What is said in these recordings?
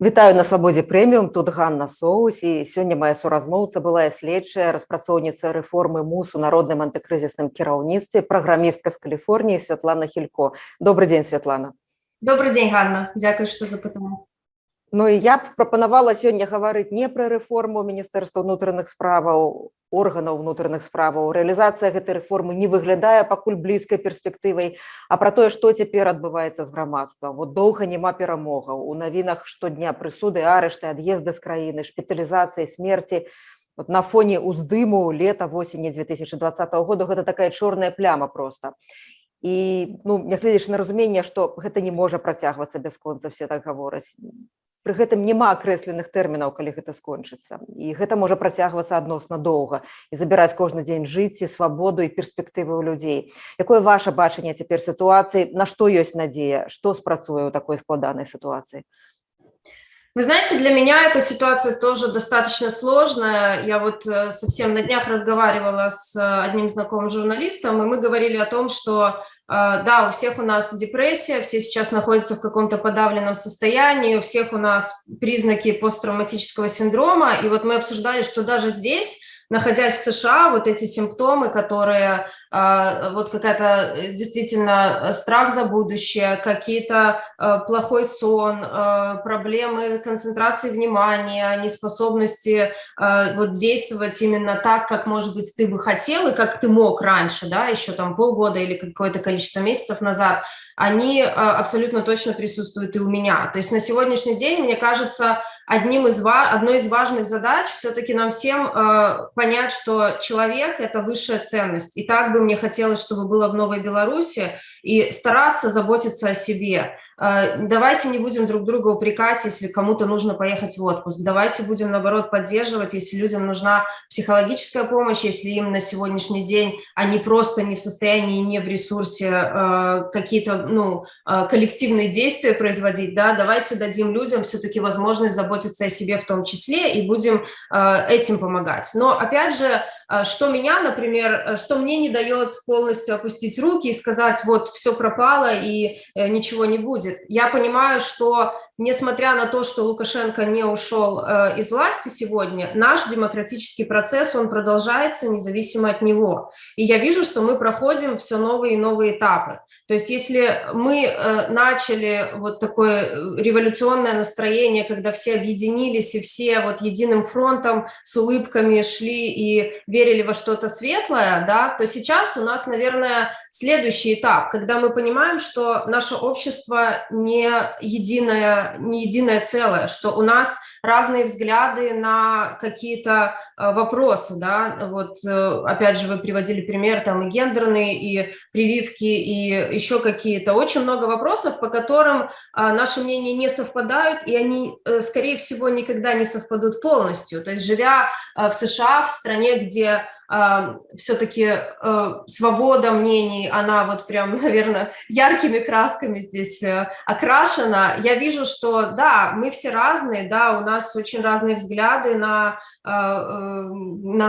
Вітаю на свабодзе прэміум, тут Ганна Соус, і сёння мая суразмоўца былая следчая, распрацоўніца рэформы МУС у народным антыкрызісным кіраўніцтве, праграмістка з Каліфорніі Святлана Хілько. Добрый дзень, Святлана. Добрый дзень, Ганна. Дзякуй, што запытала. Ну і я б прапанавала сёння гаварыць не пра рэформу Міністэрства ўнутраных справаў, органаў ўнутраных справаў. Рэалізацыя гэтай рэформы не выглядае пакуль блізкай перспектывай, а пра тое, што цяпер адбываецца з грамадствам. Вот доўга няма перамогаў. У навінах штодня прысуды, арышты, ад'езды з краіны, шпіталізацыі, смерці. Вот на фоне ўздыму лета-восені 2020 года гэта такая чорная пляма проста. І нягледзячы на разуменне, што гэта не можа працягвацца бясконца, все так гавораць. Пры гэтым няма акрэсленых тэрмінаў, калі гэта скончыцца. І гэта можа працягвацца адносна доўга і забіраць кожны дзень жыцці, свабоду і перспектывы ў людзей. Якое ваша бачанне цяпер сітуацыі, на што ёсць надзея, што спрацуе ў такой складанай сітуацыі? Вы знаете, для меня эта ситуация тоже достаточно сложная. Я вот совсем на днях разговаривала с одним знакомым журналистом, и мы говорили о том, что да, у всех у нас депрессия, все сейчас находятся в каком-то подавленном состоянии, у всех у нас признаки посттравматического синдрома, и вот мы обсуждали, что даже здесь, находясь в США, вот эти симптомы, которые вот какая-то действительно страх за будущее, какие-то плохой сон, проблемы концентрации внимания, неспособности вот действовать именно так, как, может быть, ты бы хотел и как ты мог раньше, да, еще там полгода или какое-то количество месяцев назад, они абсолютно точно присутствуют и у меня. То есть на сегодняшний день, мне кажется, одной из важных задач все-таки нам всем понять, что человек – это высшая ценность. И так бы мне хотелось, чтобы было в Новой Беларуси, и стараться заботиться о себе. Давайте не будем друг друга упрекать, если кому-то нужно поехать в отпуск. Давайте будем, наоборот, поддерживать, если людям нужна психологическая помощь, если им на сегодняшний день они просто не в состоянии, не в ресурсе какие-то коллективные действия производить. Да? Давайте дадим людям все-таки возможность заботиться о себе в том числе и будем этим помогать. Но, опять же, что меня, например, что мне не дает полностью опустить руки и сказать, вот, все пропало и ничего не будет. Я понимаю, что несмотря на то, что Лукашенко не ушел из власти сегодня, наш демократический процесс, он продолжается независимо от него. И я вижу, что мы проходим все новые и новые этапы. То есть если мы начали вот такое революционное настроение, когда все объединились и все вот единым фронтом с улыбками шли и верили во что-то светлое, да, то сейчас у нас, наверное, следующий этап, когда мы понимаем, что наше общество не единое целое, что у нас разные взгляды на какие-то вопросы, да, вот опять же вы приводили пример, там и гендерные, и прививки, и еще какие-то, очень много вопросов, по которым наши мнения не совпадают, и они, скорее всего, никогда не совпадут полностью, то есть живя в США, в стране, где все-таки свобода мнений, она вот прям, наверное, яркими красками здесь окрашена. Я вижу, что да, мы все разные, да, у нас очень разные взгляды на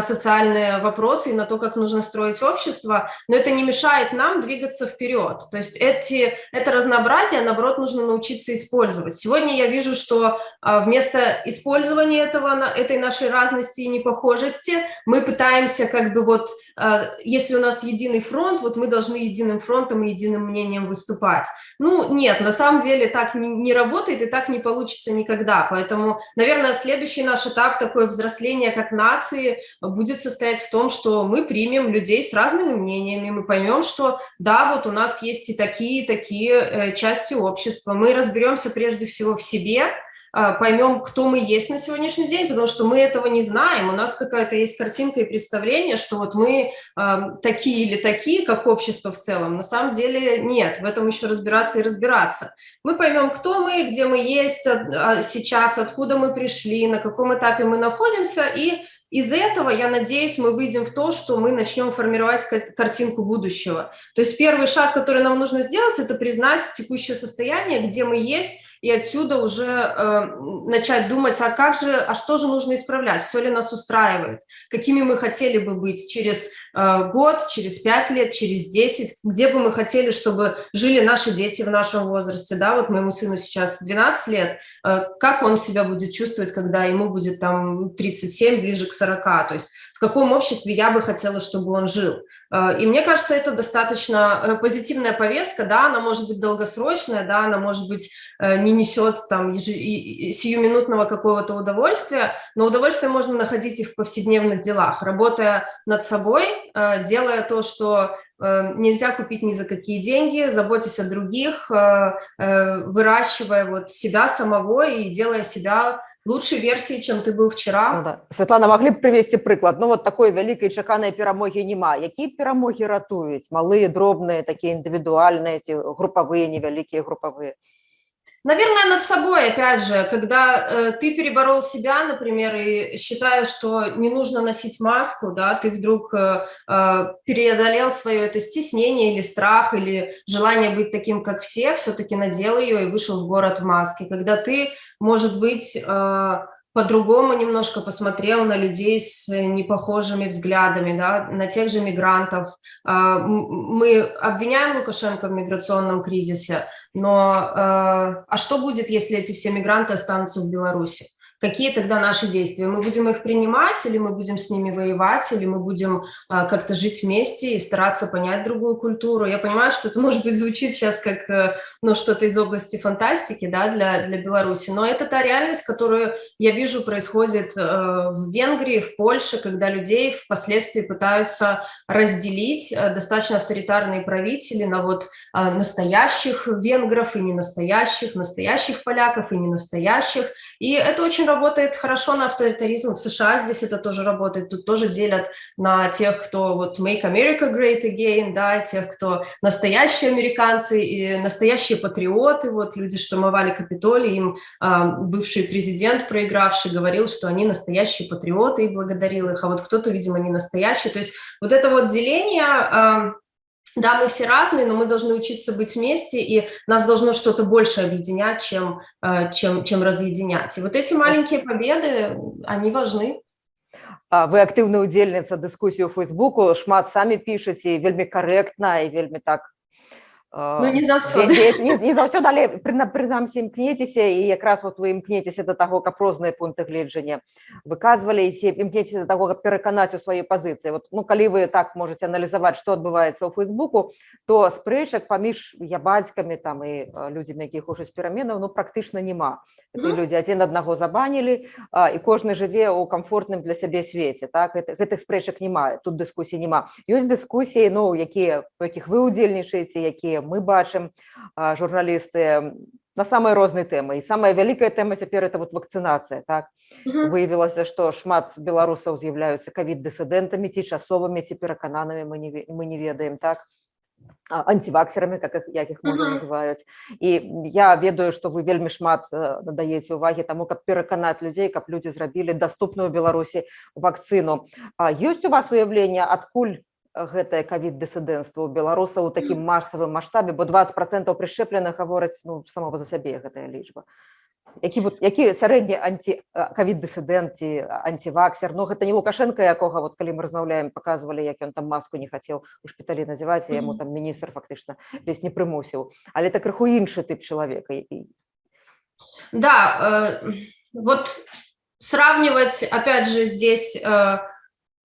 социальные вопросы и на то, как нужно строить общество, но это не мешает нам двигаться вперед. То есть это разнообразие, наоборот, нужно научиться использовать. Сегодня я вижу, что вместо использования этой нашей разности и непохожести мы пытаемся как бы вот, если у нас единый фронт, вот мы должны единым фронтом и единым мнением выступать. Ну, нет, на самом деле так не работает и так не получится никогда. Поэтому, наверное, следующий наш этап, такое взросление как нации, будет состоять в том, что мы примем людей с разными мнениями, мы поймем, что да, вот у нас есть и такие части общества. Мы разберемся прежде всего в себе, поймем, кто мы есть на сегодняшний день, потому что мы этого не знаем. У нас какая-то есть картинка и представление, что вот мы такие или такие, как общество в целом. На самом деле нет, в этом еще разбираться и разбираться. Мы поймем, кто мы, где мы есть сейчас, откуда мы пришли, на каком этапе мы находимся, и из этого, я надеюсь, мы выйдем в то, что мы начнем формировать картинку будущего. То есть первый шаг, который нам нужно сделать, это признать текущее состояние, где мы есть, и отсюда уже начать думать, а что же нужно исправлять, все ли нас устраивает, какими мы хотели бы быть через год, через 5 лет, через 10, где бы мы хотели, чтобы жили наши дети в нашем возрасте, да, вот моему сыну сейчас 12 лет, как он себя будет чувствовать, когда ему будет там 37, ближе к 40, то есть в каком обществе я бы хотела, чтобы он жил. И мне кажется, это достаточно позитивная повестка, да, она может быть долгосрочная, да, она может быть не несет там сиюминутного какого-то удовольствия, но удовольствие можно находить и в повседневных делах, работая над собой, делая то, что нельзя купить ни за какие деньги, заботясь о других, выращивая вот себя самого и делая себя лучшей версіі, чым ты быў вчера. Ну, да. Святлана, маглі б прывесці прыклад? Ну, вот такой вялікай чаканай перамогі няма. Якія перамогі ратуюць? Малыя, дробныя, такія індывідуальныя, ці групавыя, невялікія групавыя? Наверное, над собой, опять же, когда ты переборол себя, например, и считаешь, что не нужно носить маску, да, ты вдруг преодолел свое это стеснение или страх, или желание быть таким, как все-таки надел ее и вышел в город в маске. Когда ты, может быть, по-другому немножко посмотрел на людей с непохожими взглядами, да, на тех же мигрантов. Мы обвиняем Лукашенко в миграционном кризисе, но а что будет, если эти все мигранты останутся в Беларуси? Какие тогда наши действия? Мы будем их принимать, или мы будем с ними воевать, или мы будем как-то жить вместе и стараться понять другую культуру? Я понимаю, что это, может быть, звучит сейчас как что-то из области фантастики, да, для Беларуси, но это та реальность, которую я вижу происходит в Венгрии, в Польше, когда людей впоследствии пытаются разделить достаточно авторитарные правители на вот настоящих венгров и не настоящих, настоящих поляков и не настоящих. И это очень работает хорошо на авторитаризм. В США здесь это тоже работает. Тут тоже делят на тех, кто вот make America great again, да, тех, кто настоящие американцы и настоящие патриоты. Вот люди штурмовали Капитолий, им бывший президент, проигравший, говорил, что они настоящие патриоты и благодарил их, а вот кто-то, видимо, не настоящий. То есть вот это вот деление... Да, мы все разные, но мы должны учиться быть вместе, и нас должно что-то больше объединять, чем разъединять. И вот эти маленькие победы, они важны. Вы актыўная ўдзельніца дыскусіі ў Фейсбуку, шмат самі пішаце, вельмі карэктна і вельмі так... Ну, не заўсёды. Не заўсёды, але прынамсі імкнецеся, і якраз вот вы імкнецеся да таго, каб розныя пункты гледжання выказвалі, і імкнецеся да таго, каб пераканаць у сваёй пазіцыі. Вот, ну, калі вы так можаце аналізаваць, што адбываецца ў Фейсбуку, то спрэчак паміж ябацькамі там і людзямі, якія хочуць пераменаў, ну, практычна няма. І людзі адзін аднаго забанілі, і кожны жыве ў камфортным для сябе свеце. Так? Гэтых спрэчак няма, тут дыскусій няма. Ёсць дыскусіі, ну, якіх вы ўдзельнічаеце, якія мы бачым, журналісты, на самыя розныя тэмы. І самая вялікая тэма цяпер это вот вакцынацыя. Так? Выявілася, што шмат беларусаў з'яўляюцца ковід-дысідэнтамі, ці часовымі, ці перакананымі, мы не ведаем, так? Антиваксерамі, як іх можа называюць. І я ведаю, што вы вельмі шмат надаеце ўвагі таму, каб пераканаць людзей, каб людзі зрабілі даступную ў Беларусі вакцыну. Ёсць у вас уяўленне, адкуль гэтае ковід-дысідэнцтва ў беларусаў у такім масавым маштабе, бо 20% прышчэпленых гавораць, ну, самого за сябе гэтая лічба. Які сярэдні ковід-дысідэнт ці антиваксер? Ну, гэта не Лукашенко, якога, вот, калі мы размаўляем, паказвалі, як ён там маску не хацеў у шпіталі называць, і яму там міністр фактычна ледзь не прымусіў. Але это крыху іншы тып чалавека. Да, вот сравнивать, опять же, здесь...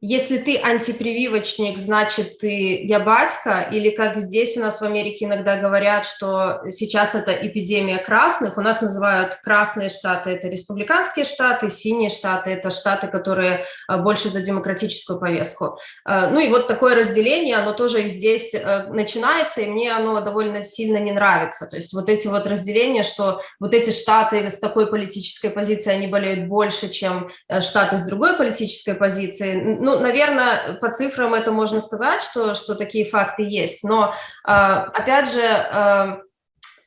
Если ты антипрививочник, значит, ты ябатька, или как здесь у нас в Америке иногда говорят, что сейчас это эпидемия красных, у нас называют красные штаты, это республиканские штаты, синие штаты, это штаты, которые больше за демократическую повестку. Ну и вот такое разделение, оно тоже и здесь начинается, и мне оно довольно сильно не нравится. То есть вот эти вот разделения, что вот эти штаты с такой политической позицией, они болеют больше, чем штаты с другой политической позицией. Ну, наверное, по цифрам это можно сказать, что такие факты есть, но, опять же,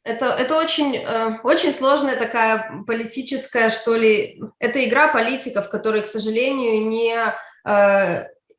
это очень сложная такая политическая, что ли, это игра политиков, которые, к сожалению,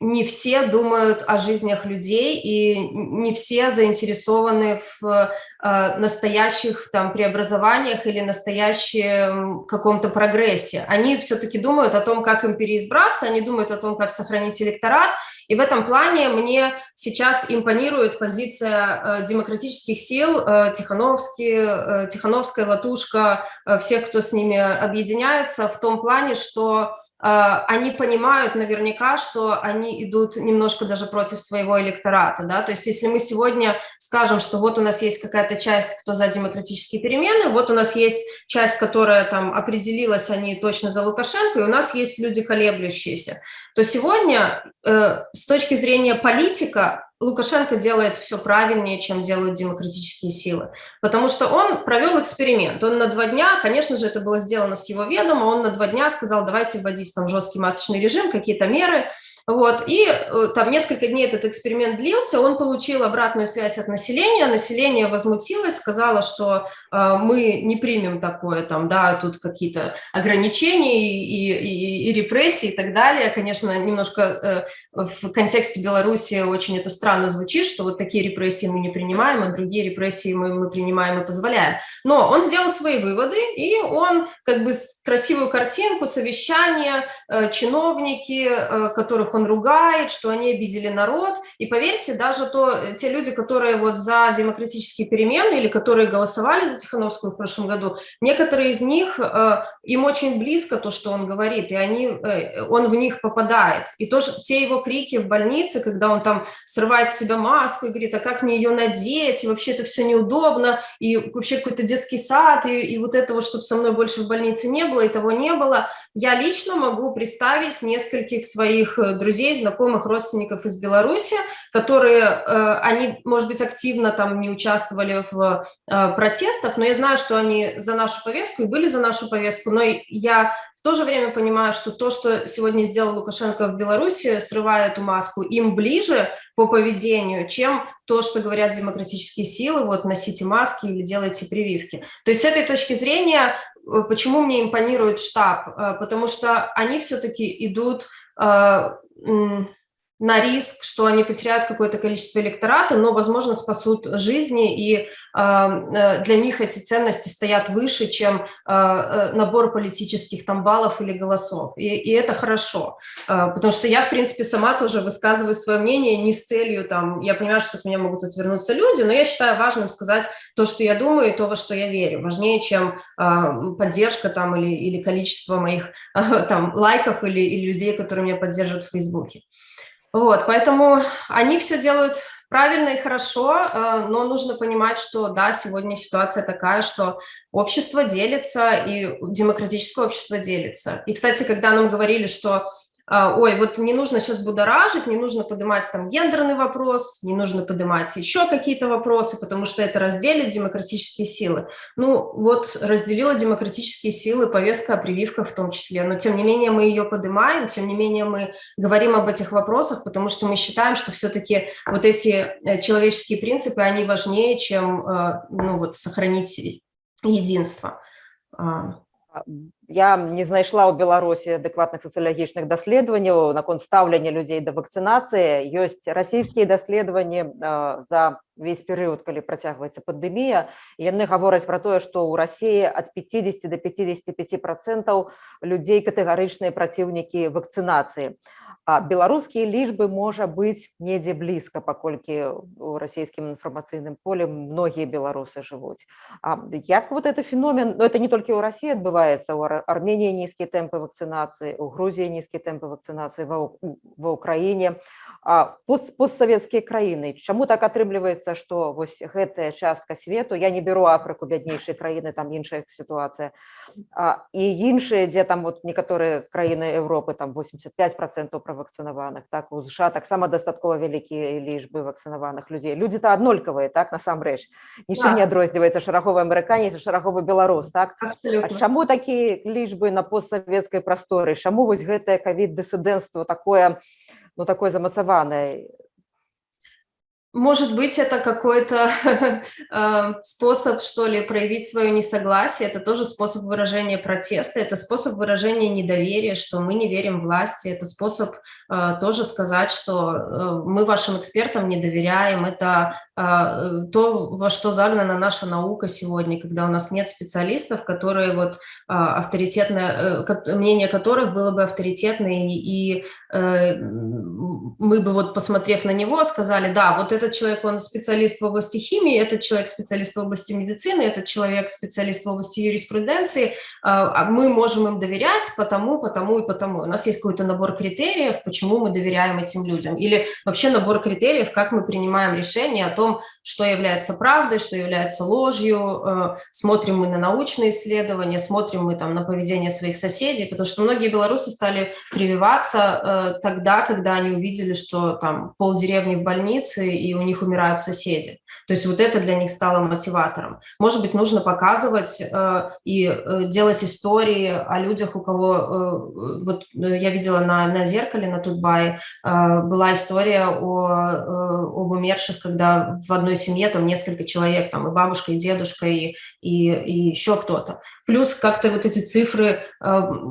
не все думают о жизнях людей, и не все заинтересованы в настоящих там преобразованиях или настоящем каком-то прогрессе. Они все-таки думают о том, как им переизбраться, они думают о том, как сохранить электорат, и в этом плане мне сейчас импонирует позиция демократических сил, Тихановская, Латушко, всех, кто с ними объединяется, в том плане, что они понимают наверняка, что они идут немножко даже против своего электората, да, то есть если мы сегодня скажем, что вот у нас есть какая-то часть, кто за демократические перемены, вот у нас есть часть, которая там определилась, они точно за Лукашенко, и у нас есть люди колеблющиеся, то сегодня с точки зрения политика Лукашенко делает все правильнее, чем делают демократические силы, потому что он провел эксперимент, он на 2 дня, конечно же, это было сделано с его ведома, он на 2 дня сказал, давайте вводить там жесткий масочный режим, какие-то меры, вот, и там несколько дней этот эксперимент длился, он получил обратную связь от населения, население возмутилось, сказало, что мы не примем такое, там, да, тут какие-то ограничения и репрессии и так далее, конечно, немножко в контексте Беларуси очень это странно звучит, что вот такие репрессии мы не принимаем, а другие репрессии мы принимаем и позволяем, но он сделал свои выводы, и он как бы красивую картинку, совещание, чиновники, которых он ругает, что они обидели народ. И поверьте, даже те люди, которые вот за демократические перемены или которые голосовали за Тихановскую в прошлом году, некоторые из них, им очень близко то, что он говорит, и он в них попадает. И тоже те его крики в больнице, когда он там срывает с себя маску и говорит, а как мне ее надеть, и вообще это все неудобно, и вообще какой-то детский сад, и вот этого, чтобы со мной больше в больнице не было, и того не было. Я лично могу представить нескольких своих друзей, знакомых, родственников из Беларуси, которые, они, может быть, активно там не участвовали в протестах, но я знаю, что они за нашу повестку и были за нашу повестку, но я в то же время понимаю, что то, что сегодня сделал Лукашенко в Беларуси, срывая эту маску, им ближе по поведению, чем то, что говорят демократические силы, вот носите маски или делайте прививки. То есть с этой точки зрения, почему мне импонирует штаб? Потому что они все-таки идут на риск, что они потеряют какое-то количество электората, но, возможно, спасут жизни, и для них эти ценности стоят выше, чем набор политических там баллов или голосов. И это хорошо, потому что я, в принципе, сама тоже высказываю свое мнение не с целью, там, я понимаю, что от меня могут отвернуться люди, но я считаю важным сказать то, что я думаю, и то, во что я верю, важнее, чем поддержка там или количество моих там лайков или людей, которые меня поддерживают в Фейсбуке. Вот, поэтому они все делают правильно и хорошо, но нужно понимать, что да, сегодня ситуация такая, что общество делится, и демократическое общество делится. И, кстати, когда нам говорили, что ой, вот не нужно сейчас будоражить, не нужно поднимать там гендерный вопрос, не нужно поднимать еще какие-то вопросы, потому что это разделит демократические силы. Ну вот разделила демократические силы повестка о прививках в том числе, но тем не менее мы ее поднимаем, тем не менее мы говорим об этих вопросах, потому что мы считаем, что все-таки вот эти человеческие принципы, они важнее, чем ну, вот, сохранить единство. Я не знайшла ў Беларусі адэкватных сацыялагічных даследаванняў наконт стаўлення людзей да вакцынацыі. Ёсць расійскія даследаванні за весь перыяд, калі працягваецца пандэмія. Яны гавораць пра тое, што ў Расіі ад 50 до 55% людзей катэгарычныя праціўнікі вакцынацыі. А беларускія лічбы можа быць недзе блізка, паколькі у расійскім інфармацыйным поле многія беларусы жывуць. Як вот это феномен, но это не толькі ў Расіі адбываецца, у Армении низкие темпы вакцинации, у Грузии низкие темпы вакцинации, в Украине, постсоветские краіны. Чаму так атрымліваецца, што вось гэтая частка свету, я не беру Афрыку, бяднейшыя краіны, там іншая сітуацыя, і іншыя, дзе там вот некаторыя краіны Европы, там 85% правакцынаваных, так, у США таксама дастаткова вялікія лічбы вакцынаваных людзей. Людзі-то аднолькавыя, так, насамрэч. Нічым не адрозніваецца шараговы амерыканец і шараговы беларус, так? А чаму такія лічбы на постсавецкай прасторы? Чаму вось гэтае ковід-дысідэнцтва такое, ну, такое замацаванае? Может быть, это какой-то способ, что ли, проявить свое несогласие. Это тоже способ выражения протеста, это способ выражения недоверия, что мы не верим власти. Это способ тоже сказать, что мы вашим экспертам не доверяем. Это то, во что загнана наша наука сегодня, когда у нас нет специалистов, которые вот авторитетно, мнение которых было бы авторитетное, и мы бы вот, посмотрев на него, сказали, да, вот этот человек, он специалист в области химии, этот человек специалист в области медицины, этот человек специалист в области юриспруденции, мы можем им доверять потому и потому. У нас есть какой-то набор критериев, почему мы доверяем этим людям, или вообще набор критериев, как мы принимаем решение о том, что является правдой, что является ложью, смотрим мы на научные исследования, смотрим мы там на поведение своих соседей, потому что многие белорусы стали прививаться тогда, когда они увидели, что там полдеревни в больнице и у них умирают соседи. То есть вот это для них стало мотиватором. Может быть, нужно показывать и делать истории о людях, у кого... вот я видела на «Зеркале», на Тутбае, была история об умерших, когда в одной семье там несколько человек, там и бабушка, и дедушка, и еще кто-то. Плюс как-то вот эти цифры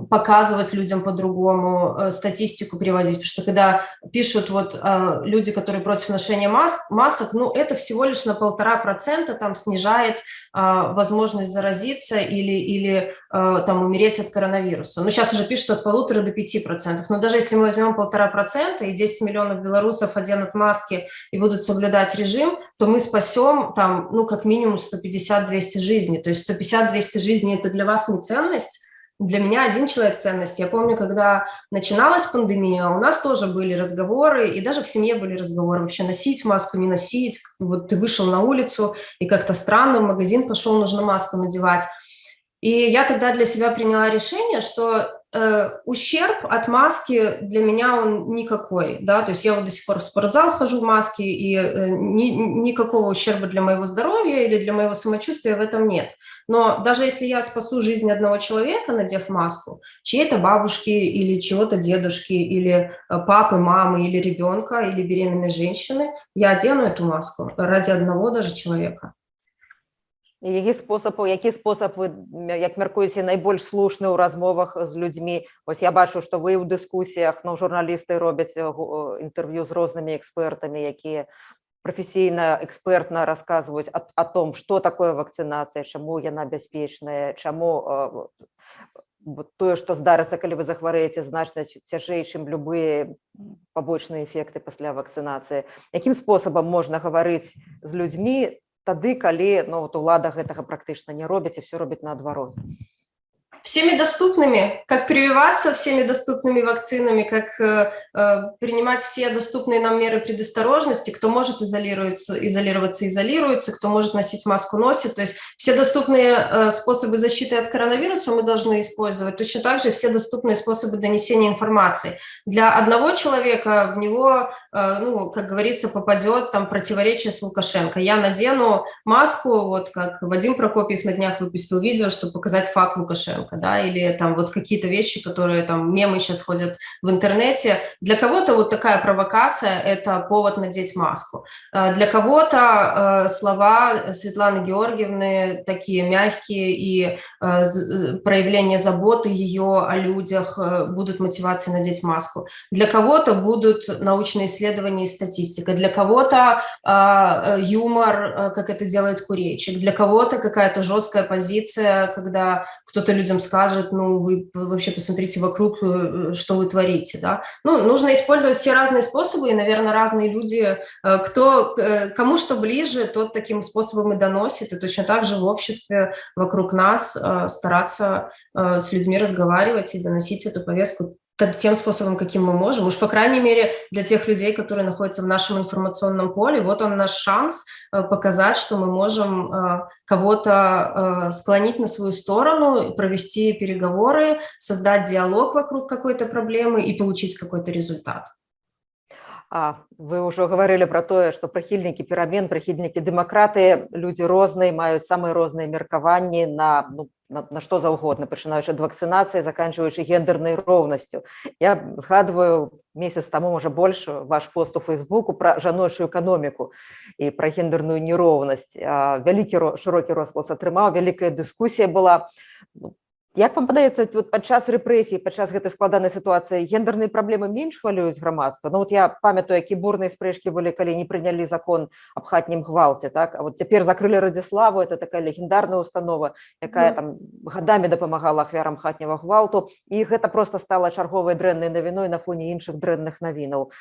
показывать людям по-другому, статистику приводить, потому что когда пишут вот люди, которые против ношения масок, ну это всего лишь на 1,5% там снижает возможность заразиться или там умереть от коронавируса. Ну сейчас уже пишут от 1,5 до 5%, но даже если мы возьмем 1,5% и 10 миллионов белорусов оденут маски и будут соблюдать режим, то мы спасем там, ну как минимум 150-200 жизней, то есть 150-200 жизней это для вас не ценность. Для меня один человек ценность. Я помню, когда начиналась пандемия, у нас тоже были разговоры, и даже в семье были разговоры, вообще носить маску, не носить. Вот ты вышел на улицу, и как-то странно, в магазин пошел, нужно маску надевать. И я тогда для себя приняла решение, что ущерб от маски для меня он никакой, да, то есть я вот до сих пор в спортзал хожу в маске, и никакого ущерба для моего здоровья или для моего самочувствия в этом нет. Но даже если я спасу жизнь одного человека, надев маску, чьей-то бабушки или чьего-то дедушки, или папы, мамы, или ребенка, или беременной женщины, я одену эту маску ради одного даже человека. Які спосаб вы, як мяркуеце, найбольш слушны ў размовах з людзьмі? Вось я бачу, што вы ў дыскусіях, ну, журналісты робяць інтэрв'ю з рознымі экспертамі, якія прафесійна, экспертна расказваюць о том, што такое вакцынацыя, чаму яна бяспечная, чаму тое, што здарыцца, калі вы захварэеце, значна цяжэй, чым любыя пабочныя эфекты пасля вакцынацыі. Якім спосабам можна гаварыць з людзьмі тады, калі вот улада гэтага практычна не робіць і все робіць наадварот? Всеми доступными, как прививаться всеми доступными вакцинами, как принимать все доступные нам меры предосторожности, кто может изолируется, кто может носить маску, носит. То есть все доступные способы защиты от коронавируса мы должны использовать. Точно так же все доступные способы донесения информации. Для одного человека в него, ну, как говорится, попадет там противоречие с Лукашенко. Я надену маску, вот как Вадим Прокопьев на днях выпустил видео, чтобы показать факт Лукашенко. Да, или там вот какие-то вещи, которые там мемы сейчас ходят в интернете. Для кого-то вот такая провокация – это повод надеть маску. Для кого-то слова Светланы Георгиевны такие мягкие, и проявление заботы ее о людях будут мотивацией надеть маску. Для кого-то будут научные исследования и статистика. Для кого-то юмор, как это делает Курейчик. Для кого-то какая-то жесткая позиция, когда кто-то людям скажет, ну, вы вообще посмотрите вокруг, что вы творите, да. Ну, нужно использовать все разные способы, и, наверное, разные люди, кому что ближе, тот таким способом и доносит, и точно так же в обществе вокруг нас стараться с людьми разговаривать и доносить эту повестку тем способом, каким мы можем. Уж, по крайней мере, для тех людей, которые находятся в нашем информационном поле, вот он наш шанс показать, что мы можем кого-то склонить на свою сторону, провести переговоры, создать диалог вокруг какой-то проблемы и получить какой-то результат. Вы ўжо гаварылі пра тое, што прыхільнікі перамен, прыхільнікі дэмакратыі, людзі розныя, маюць самыя розныя меркаванні на што заўгодна, пачынаючы ад вакцынацыі, заканчваючы гендернай роўнасцю. Я згадваю месяц таму, можа больш, ваш пост у Фейсбуку пра жаночую эканоміку і пра гендерную нероўнасць. Вялікі шырокі розгалас атрымаў, вялікая дыскусія была. Як вам падаецца, падчас рэпрэсій, падчас гэтай складанай сітуацыі гендерныя праблемы менш хвалююць грамадства? Я памятаю, які бурныя спрэчкі былі, калі не прынялі закон аб хатнім гвалце, так? А цяпер закрылі Радзіславу, это такая легендарная установа, якая там гадамі дапамагала ахвярам хатняга гвалту, і гэта проста стала чарговай дрэннай навіной на фоне іншых дрэнных навінаў.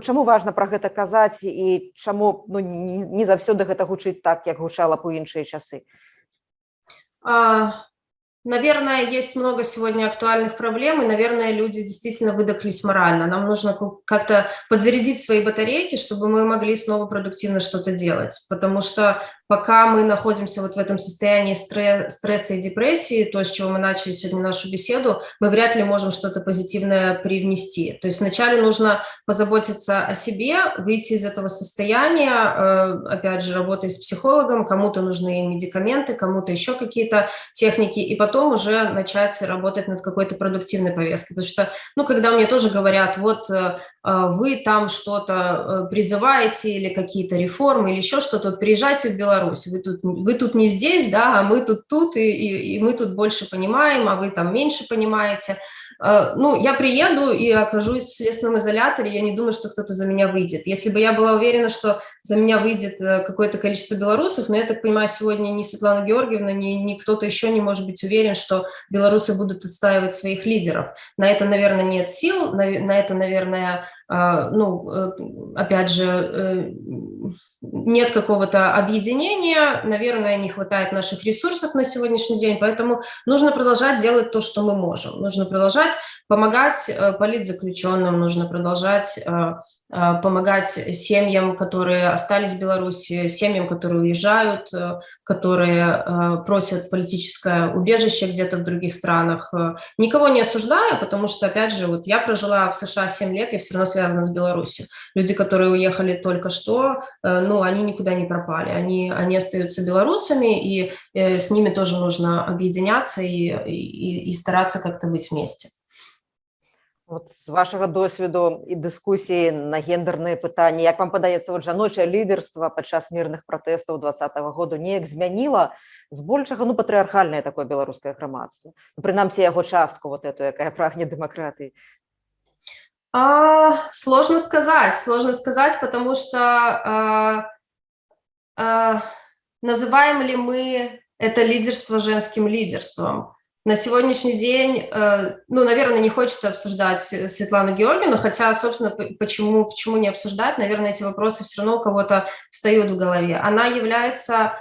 Чаму важна пра гэта казаць і чаму не заўсёды гэта гучыць так, як гучала б у іншыя часы? Наверное, есть много сегодня актуальных проблем, и, наверное, люди действительно выдохлись морально. Нам нужно как-то подзарядить свои батарейки, чтобы мы могли снова продуктивно что-то делать. Потому что пока мы находимся вот в этом состоянии стресса и депрессии, то, с чего мы начали сегодня нашу беседу, мы вряд ли можем что-то позитивное привнести. То есть вначале нужно позаботиться о себе, выйти из этого состояния, опять же, работая с психологом, кому-то нужны медикаменты, кому-то еще какие-то техники, и потом уже начать работать над какой-то продуктивной повесткой. Потому что, когда мне тоже говорят, вот вы там что-то призываете или какие-то реформы или еще что-то, приезжайте в Беларусь, вы тут не здесь, да, а мы тут, и мы тут больше понимаем, а вы там меньше понимаете. Я приеду и окажусь в следственном изоляторе, я не думаю, что кто-то за меня выйдет. Если бы я была уверена, что за меня выйдет какое-то количество белорусов, но я так понимаю, сегодня ни Светлана Георгиевна, ни кто-то еще не может быть уверен, что белорусы будут отстаивать своих лидеров. На это, наверное, нет сил, на это, наверное, опять же, нет какого-то объединения, наверное, не хватает наших ресурсов на сегодняшний день, поэтому нужно продолжать делать то, что мы можем. Нужно продолжать помогать политзаключенным, нужно продолжать помогать семьям, которые остались в Беларуси, семьям, которые уезжают, которые просят политическое убежище где-то в других странах. Никого не осуждаю, потому что, опять же, я прожила в США 7 лет, я все равно связана с Беларусью. Люди, которые уехали только что, они никуда не пропали, они остаются белорусами, и с ними тоже нужно объединяться и стараться как-то быть вместе. З вашага досвіду і дыскусіі на гендерныя пытанні, як вам падаецца, жаночае лідарства падчас мірных пратэстаў 2020 году неяк змяніла збольшага патрыархальнае такое беларускае грамадства? Прынамсі, яго частку эту, якая прагне дэмакратыі. Сложно сказать, потому что называем ли мы это лидерство женским лидерством? На сегодняшний день, наверное, не хочется обсуждать Светлану Георгиевну, хотя, собственно, почему не обсуждать? Наверное, эти вопросы все равно у кого-то встают в голове. Она является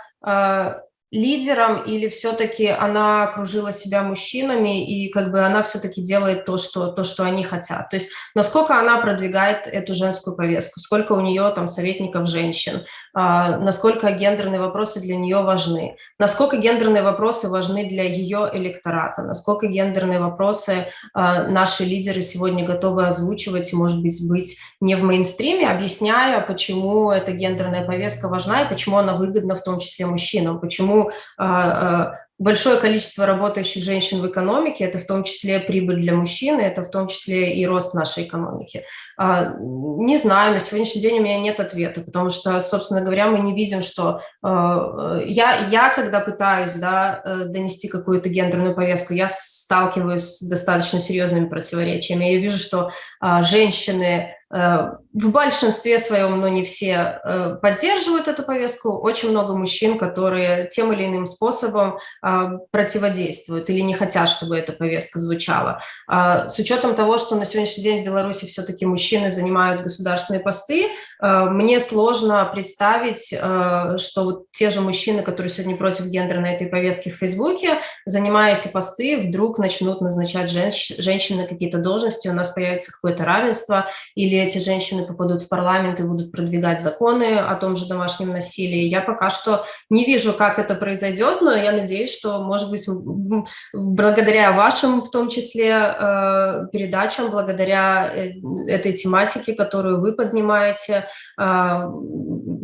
лидером или все-таки она окружила себя мужчинами и она все-таки делает то, что они хотят? То есть насколько она продвигает эту женскую повестку, сколько у нее там советников женщин, насколько гендерные вопросы для нее важны, насколько гендерные вопросы важны для ее электората, насколько гендерные вопросы наши лидеры сегодня готовы озвучивать и, может быть не в мейнстриме, объясняя, почему эта гендерная повестка важна и почему она выгодна в том числе мужчинам, почему большое количество работающих женщин в экономике – это в том числе прибыль для мужчин, это в том числе и рост нашей экономики. Не знаю, на сегодняшний день у меня нет ответа, потому что, собственно говоря, мы не видим, что… Я когда пытаюсь донести какую-то гендерную повестку, я сталкиваюсь с достаточно серьезными противоречиями. Я вижу, что женщины в большинстве своем, но не все, поддерживают эту повестку. Очень много мужчин, которые тем или иным способом противодействуют или не хотят, чтобы эта повестка звучала. С учетом того, что на сегодняшний день в Беларуси все-таки мужчины занимают государственные посты, мне сложно представить, что те же мужчины, которые сегодня против гендерной этой повестки в Фейсбуке, занимая эти посты, вдруг начнут назначать женщин на какие-то должности, у нас появится какое-то равенство, или эти женщины попадут в парламент и будут продвигать законы о том же домашнем насилии. Я пока что не вижу, как это произойдет, но я надеюсь, что, может быть, благодаря вашим, в том числе, передачам, благодаря этой тематике, которую вы поднимаете,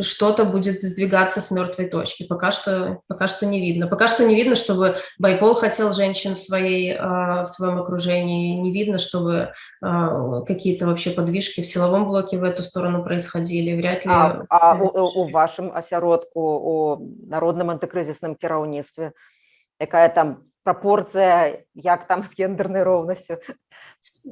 что-то будет сдвигаться с мертвой точки. Пока что не видно. Пока что не видно, чтобы Байпол хотел женщин в своем окружении, не видно, чтобы какие-то вообще подвижки в силовом блоке в эту сторону происходили. Вряд ли. У вашым асяродку, у народным антикризисным кіраўніцтве, якая там пропорция, як там с гендерной ровностью?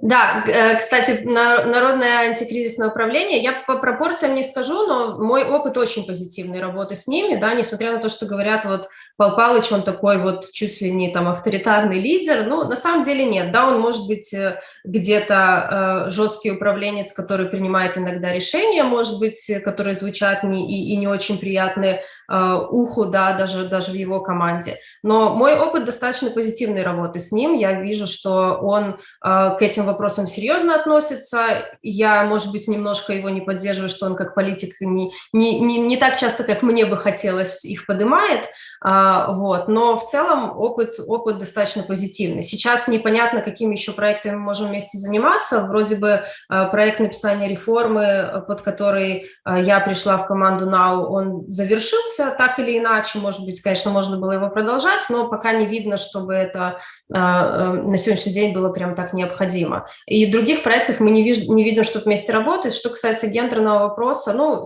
Да, кстати, народное антикризисное управление, я по пропорциям не скажу, но мой опыт очень позитивной работы с ними, да, несмотря на то, что говорят, вот Пал Палыч, он такой вот чуть ли не там авторитарный лидер, ну, на самом деле нет, да, он может быть где-то жесткий управленец, который принимает иногда решения, может быть, которые звучат и не очень приятны уху, да, даже в его команде, но мой опыт достаточно позитивной работы с ним, я вижу, что он к этим вопросам серьезно относится. Я, может быть, немножко его не поддерживаю, что он как политик не так часто, как мне бы хотелось, их поднимает, вот. Но в целом опыт достаточно позитивный. Сейчас непонятно, какими еще проектами мы можем вместе заниматься. Вроде бы проект написания реформы, под который я пришла в команду НАУ, он завершился так или иначе. Может быть, конечно, можно было его продолжать, но пока не видно, чтобы это на сегодняшний день было прям так необходимо. И других проектов мы не видим, что вместе работает. Что касается гендерного вопроса, ну,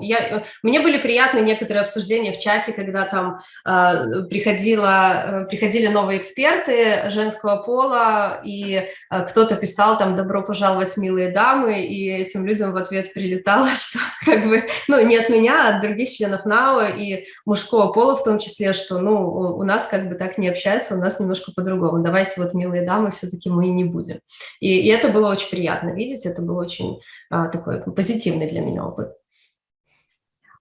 мне были приятны некоторые обсуждения в чате, когда там приходили новые эксперты женского пола, и кто-то писал там «добро пожаловать, милые дамы», и этим людям в ответ прилетало, что как бы, ну, не от меня, а от других членов НАО и мужского пола в том числе, что, ну, у нас как бы так не общаются, у нас немножко по-другому. Давайте вот, милые дамы, все-таки мы и не будем. И это было очень приятно видеть, это был очень такой позитивный для меня опыт.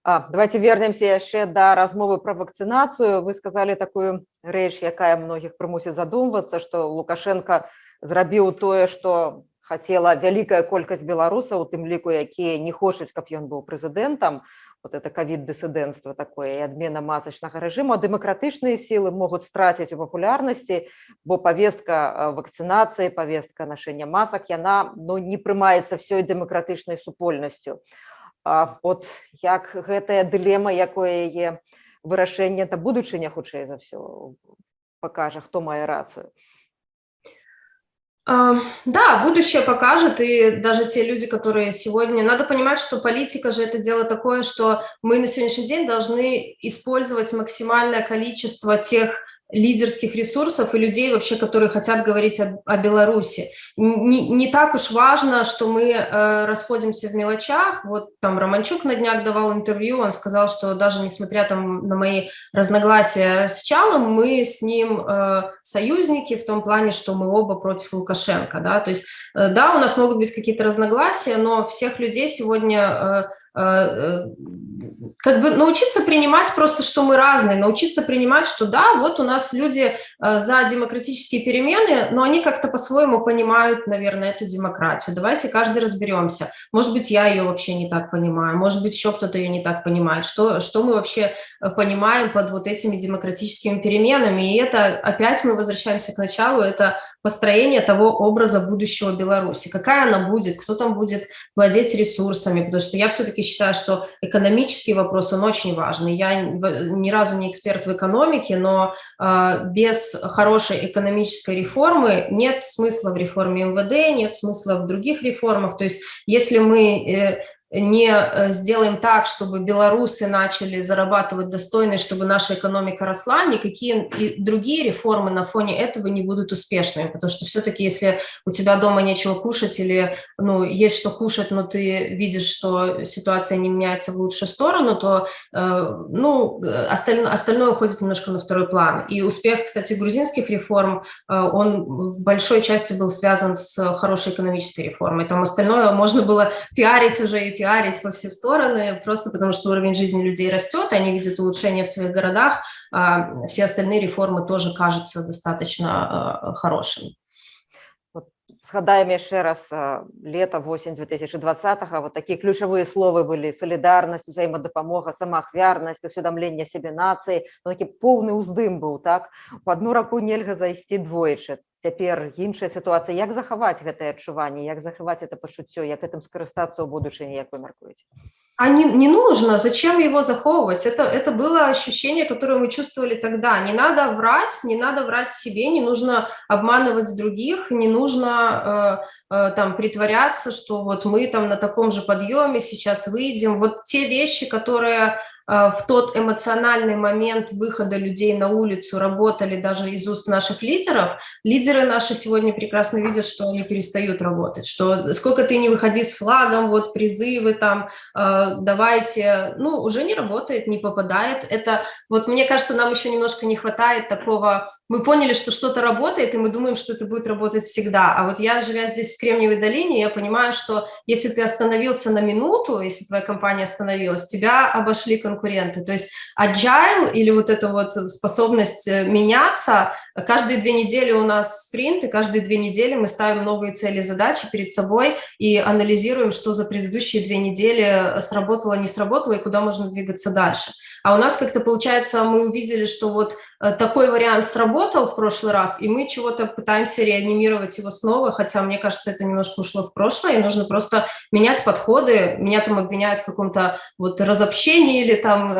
Давайте вернемся яшчэ да размовы про вакцинацию. Вы сказали такую рэч, якая многіх прымусіць задумвацца, што Лукашенко зрабіў тое, што хацела вялікая колькасць беларусаў, у тым ліку, якія не хочуць, каб ён быў прэзідэнтам. Вот это ковид-диссидентство такое и отмена масочного режима, демократичные силы могут стратить у популярности, бо повестка вакцинации, повестка ношения масок, она не прымаецца всей демократичной супольностью. Вот як гэтая дилемма, якое яе вырашэнне, это будучыня хутчэй за все покажа, хто мае рацию. Да, будущее покажет, и даже те люди, которые сегодня... Надо понимать, что политика же это дело такое, что мы на сегодняшний день должны использовать максимальное количество тех лидерских ресурсов и людей вообще, которые хотят говорить о Беларуси. Не так уж важно, что мы расходимся в мелочах. Вот там Романчук на днях давал интервью, он сказал, что даже несмотря там на мои разногласия с Чалом, мы с ним союзники в том плане, что мы оба против Лукашенко. Да? То есть, да, у нас могут быть какие-то разногласия, но всех людей сегодня... как бы научиться принимать просто, что мы разные, научиться принимать, что да, вот у нас люди за демократические перемены, но они как-то по-своему понимают, наверное, эту демократию. Давайте каждый разберемся. Может быть, я ее вообще не так понимаю, может быть, еще кто-то ее не так понимает. Что мы вообще понимаем под вот этими демократическими переменами? И это опять мы возвращаемся к началу, это построение того образа будущего Беларуси. Какая она будет, кто там будет владеть ресурсами, потому что я все-таки считаю, что экономический вопрос, он очень важный. Я ни разу не эксперт в экономике, но без хорошей экономической реформы нет смысла в реформе МВД, нет смысла в других реформах. То есть если мы не сделаем так, чтобы белорусы начали зарабатывать достойно, чтобы наша экономика росла, никакие и другие реформы на фоне этого не будут успешными, потому что все-таки если у тебя дома нечего кушать или есть что кушать, но ты видишь, что ситуация не меняется в лучшую сторону, то остальное уходит немножко на второй план. И успех, кстати, грузинских реформ, он в большой части был связан с хорошей экономической реформой. Там остальное можно было пиарить уже и пиарить во все стороны, просто потому что уровень жизни людей растет, они видят улучшения в своих городах, а все остальные реформы тоже кажутся достаточно хорошими. Вот Згадаем яшчэ раз лета, восень 2020-го. Вот такие ключевые словы были: солидарность, взаимодопамога, самаахвярнасць, усведомление себе нации. Ну, такі поўны ўздым быў, так? У одну раку нельга зайсці двойчы. Цяпер іншая ситуация. Як захаваць гэтае адчуванне, як захаваць это пачуццё, як гэтым скарыстацца ў будучыні, як вы мяркуеце? А не нужно, зачем его заховывать? Это было ощущение, которое мы чувствовали тогда. Не надо врать себе, не нужно обманывать других, не нужно там притворяться, что вот мы там на таком же подъеме сейчас выйдем. Вот те вещи, которые в тот эмоциональный момент выхода людей на улицу работали даже из уст наших лидеров, лидеры наши сегодня прекрасно видят, что они перестают работать, что сколько ты не выходи с флагом, вот призывы там, давайте, ну, уже не работает, не попадает. Это, вот мне кажется, нам еще немножко не хватает такого, мы поняли, что что-то работает, и мы думаем, что это будет работать всегда. А вот я, живя здесь в Кремниевой долине, я понимаю, что если ты остановился на минуту, если твоя компания остановилась, тебя обошли конкуренты. То есть agile или вот эта вот способность меняться, каждые 2 недели у нас спринт, и каждые 2 недели мы ставим новые цели и задачи перед собой и анализируем, что за предыдущие 2 недели сработало, не сработало, и куда можно двигаться дальше. А у нас как-то получается, мы увидели, что вот такой вариант сработал в прошлый раз, и мы чего-то пытаемся реанимировать его снова, хотя, мне кажется, это немножко ушло в прошлое, и нужно просто менять подходы. Меня там обвиняют в каком-то вот разобщении или там,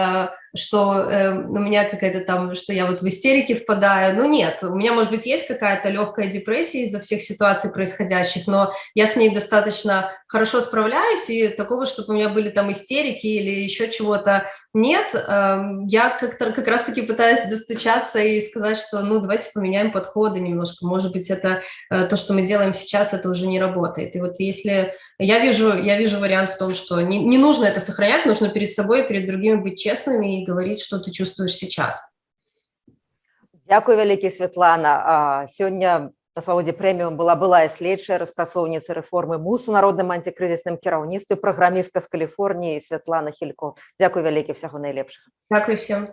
что у меня какая-то там, что я вот в истерике впадаю. Ну нет, у меня, может быть, есть какая-то легкая депрессия из-за всех ситуаций происходящих, но я с ней достаточно хорошо справляюсь, и такого, чтобы у меня были там истерики или еще чего-то, нет. Я как раз-таки пытаюсь достучаться и сказать, что ну давайте поменяем подходы немножко, может быть, это то, что мы делаем сейчас, это уже не работает. И вот если я вижу вариант в том, что не нужно это сохранять, нужно перед собой и перед другими быть честными и говорить, что ты чувствуешь сейчас. Дякую вялікі, Святлана. Сёння на Свабодзе прэміум была былая следчая распрацоўніца рэформы МУС у народным антикрызісным кіраўніцтве, праграмістка з Каліфорніі Святлана Хілько. Дякую вялікі, всяго найлепшага. Дякую всем.